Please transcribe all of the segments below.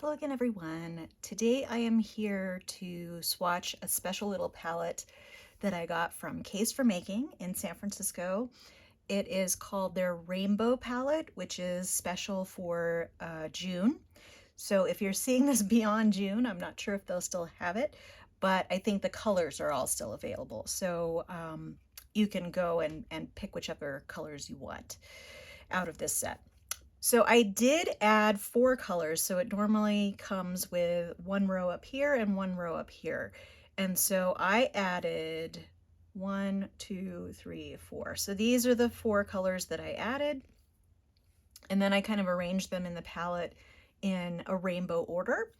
Hello again, everyone. Today I am here to swatch a special little palette that I got from Case for Making in San Francisco. It is called their Rainbow Palette, which is special for June. So if you're seeing this beyond June, I'm not sure if they'll still have it, but I think the colors are all still available. So you can go and pick whichever colors you want out of this set. So I did add 4 colors. So it normally comes with one row up here and one row up here. And so I added 1, 2, 3, 4. So these are the 4 colors that I added. And then I kind of arranged them in the palette in a rainbow order.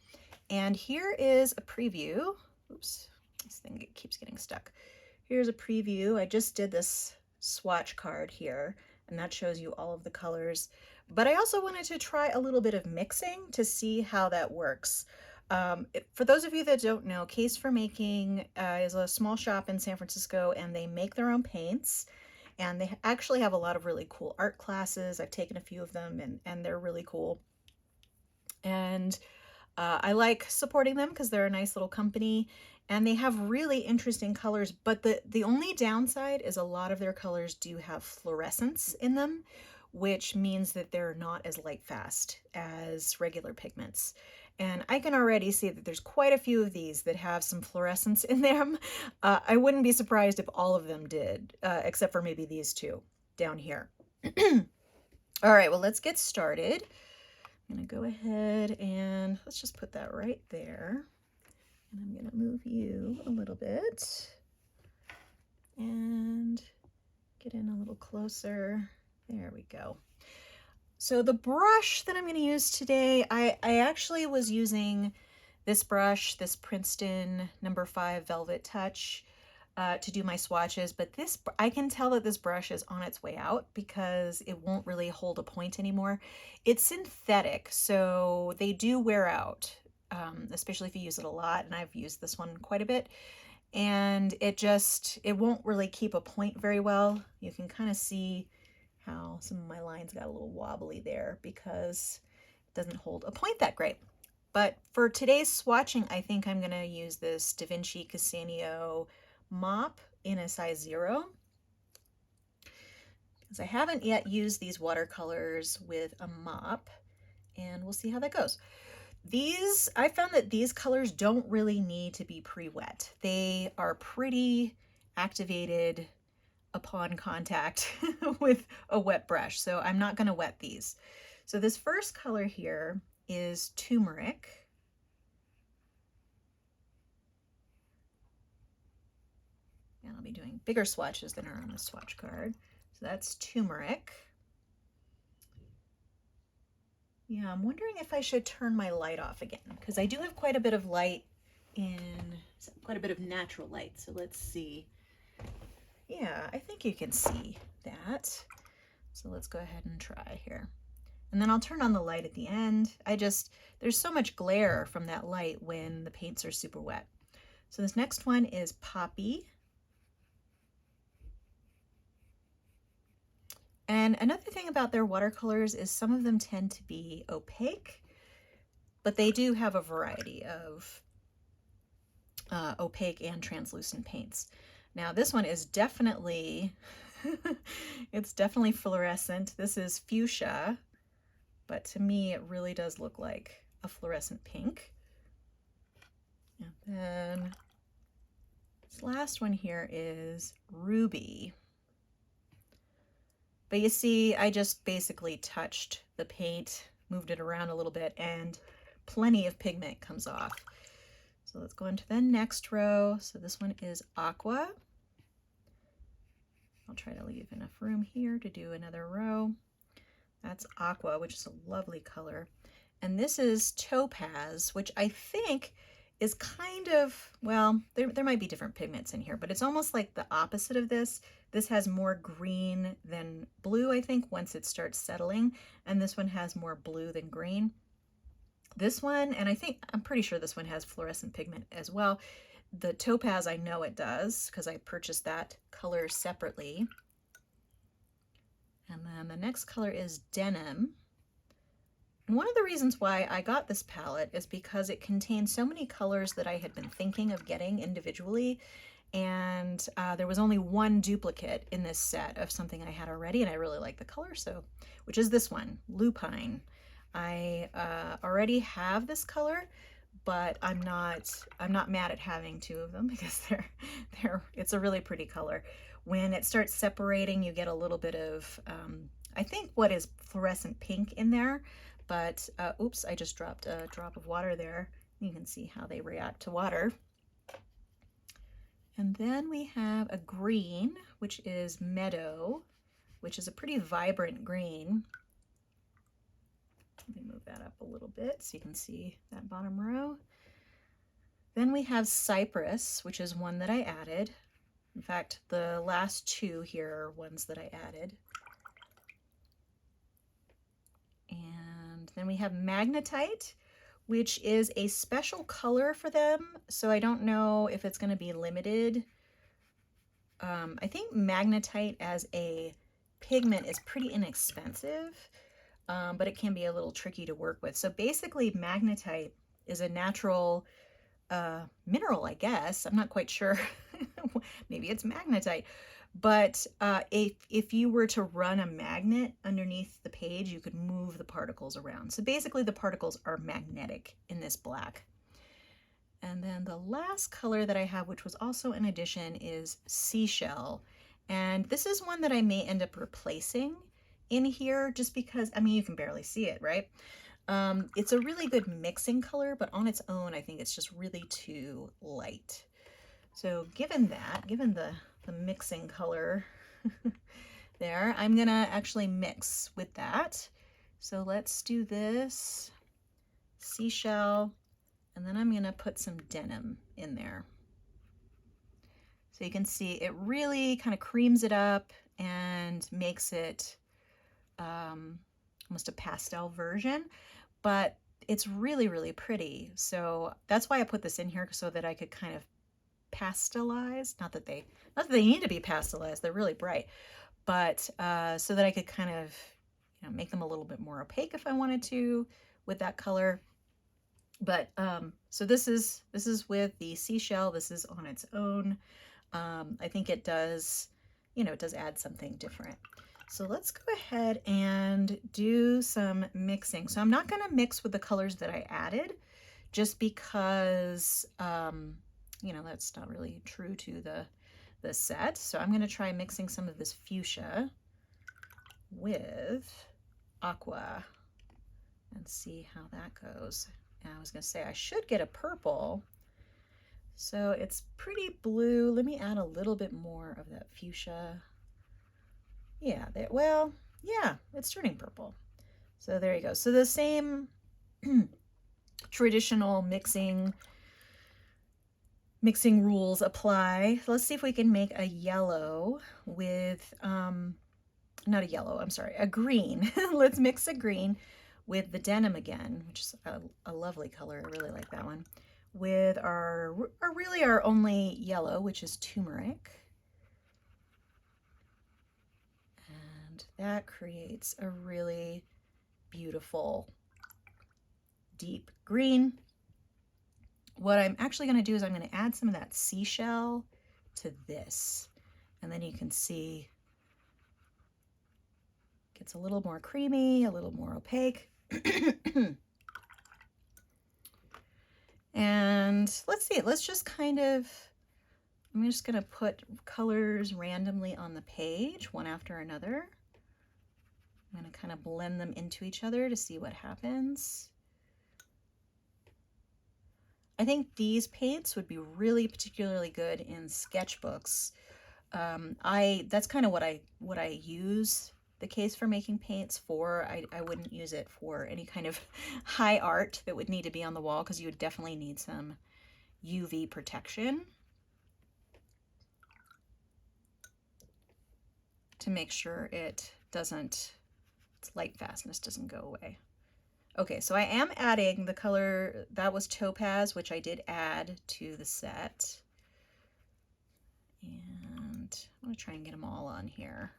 And here is a preview. Oops, this thing keeps getting stuck. Here's a preview. I just did this swatch card here, and that shows you all of the colors. But I also wanted to try a little bit of mixing to see how that works. For those of you that don't know, Case for Making is a small shop in San Francisco, and they make their own paints. And they actually have a lot of really cool art classes. I've taken a few of them, and they're really cool. And I like supporting them because they're a nice little company and they have really interesting colors, but the only downside is a lot of their colors do have fluorescence in them, which means that they're not as light fast as regular pigments. And I can already see that there's quite a few of these that have some fluorescence in them. I wouldn't be surprised if all of them did, except for maybe these two down here. All right, well, let's get started. I'm gonna go ahead and let's just put that right there. And I'm gonna move you a little bit and get in a little closer. There we go. So the brush that I'm gonna use today, I actually was using this brush, this Princeton number 5 Velvet Touch, to do my swatches, but this, I can tell that this brush is on its way out because it won't really hold a point anymore. It's synthetic, so they do wear out, especially if you use it a lot, and I've used this one quite a bit, and it won't really keep a point very well. You can kind of see how some of my lines got a little wobbly there because it doesn't hold a point that great. But for today's swatching, I think I'm gonna use this Da Vinci Casanio mop in a size 0 because I haven't yet used these watercolors with a mop, and we'll see how that goes. I found that these colors don't really need to be pre-wet. They are pretty activated upon contact with a wet brush, so I'm not going to wet these. So this first color here is Turmeric. And I'll be doing bigger swatches than are on the swatch card. So that's Turmeric. Yeah, I'm wondering if I should turn my light off again, because I do have quite a bit of light quite a bit of natural light. So let's see. Yeah, I think you can see that. So let's go ahead and try here. And then I'll turn on the light at the end. There's so much glare from that light when the paints are super wet. So this next one is Poppy. And another thing about their watercolors is some of them tend to be opaque, but they do have a variety of opaque and translucent paints. Now this one is definitely, it's definitely fluorescent. This is fuchsia, but to me it really does look like a fluorescent pink. And then this last one here is Ruby. But you see, I just basically touched the paint, moved it around a little bit, and plenty of pigment comes off. So let's go into the next row. So this one is Aqua. I'll try to leave enough room here to do another row. That's Aqua, which is a lovely color. And this is Topaz, which I think is kind of, well, there might be different pigments in here, but it's almost like the opposite of this. This has more green than blue, I think, once it starts settling, and this one has more blue than green. This one, and I'm pretty sure this one has fluorescent pigment as well. The Topaz, I know it does, because I purchased that color separately. And then the next color is Denim. One of the reasons why I got this palette is because it contains so many colors that I had been thinking of getting individually, and there was only one duplicate in this set of something I had already, and I really like the color, so, which is this one, Lupine. I already have this color, but I'm not mad at having two of them because it's a really pretty color. When it starts separating, you get a little bit of I think what is fluorescent pink in there, but oops, I just dropped a drop of water there. You can see how they react to water. And then we have a green, which is Meadow, which is a pretty vibrant green. Let me move that up a little bit so you can see that bottom row. Then we have Cypress, which is one that I added. In fact, the last two here are ones that I added. And then we have Magnetite, which is a special color for them, so I don't know if it's going to be limited. I think Magnetite as a pigment is pretty inexpensive, but it can be a little tricky to work with. So basically, Magnetite is a natural mineral, I guess. I'm not quite sure. Maybe it's magnetite. But if you were to run a magnet underneath the page, you could move the particles around. So basically the particles are magnetic in this black. And then the last color that I have, which was also an addition, is Seashell. And this is one that I may end up replacing in here just because, I mean, you can barely see it, right? It's a really good mixing color, but on its own, I think it's just really too light. So given the mixing color there, I'm gonna actually mix with that. So let's do this Seashell, and then I'm gonna put some denim in there. So you can see it really kind of creams it up and makes it almost a pastel version, but it's really, really pretty. So that's why I put this in here, so that I could kind of pastelize, not that they need to be pastelized, they're really bright, but so that I could kind of, you know, make them a little bit more opaque if I wanted to with that color. But so this is with the Seashell. This is on its own. I think it does, you know, it does add something different. So let's go ahead and do some mixing. So I'm not going to mix with the colors that I added, just because you know, that's not really true to the set. So I'm going to try mixing some of this fuchsia with aqua and see how that goes. And I was going to say I should get a purple. So it's pretty blue. Let me add a little bit more of that fuchsia. Yeah, there, well, yeah, it's turning purple. So there you go. So the same traditional mixing rules apply. Let's see if we can make a yellow with, not a yellow, I'm sorry, a green. Let's mix a green with the denim again, which is a lovely color. I really like that one. With our really our only yellow, which is turmeric. And that creates a really beautiful deep green. What I'm actually going to do is I'm going to add some of that seashell to this, and then you can see it gets a little more creamy, a little more opaque. And let's see, let's just kind of, I'm just going to put colors randomly on the page, one after another. I'm going to kind of blend them into each other to see what happens. I think these paints would be really particularly good in sketchbooks. That's kind of what I use the case for making paints for. I wouldn't use it for any kind of high art that would need to be on the wall, because you would definitely need some UV protection to make sure its light fastness doesn't go away. Okay, so I am adding the color, that was Topaz, which I did add to the set. And I'm gonna try and get them all on here.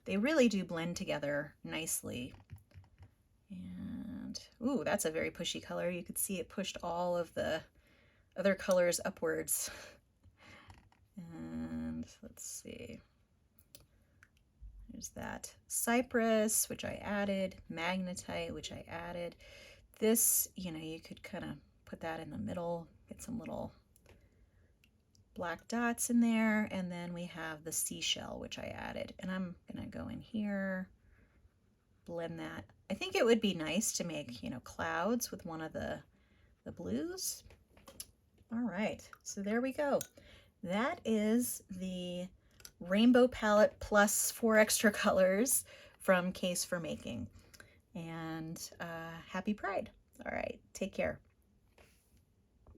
they really do blend together nicely. And, ooh, that's a very pushy color. You could see it pushed all of the other colors upwards. And let's see. There's that cypress, which I added, magnetite, which I added. This, you know, you could kind of put that in the middle, get some little black dots in there, and then we have the seashell, which I added. And I'm gonna go in here, blend that. I think it would be nice to make, you know, clouds with one of the blues. All right, so there we go. That is the rainbow palette plus 4 extra colors from Case for Making. And happy Pride. All right, take care.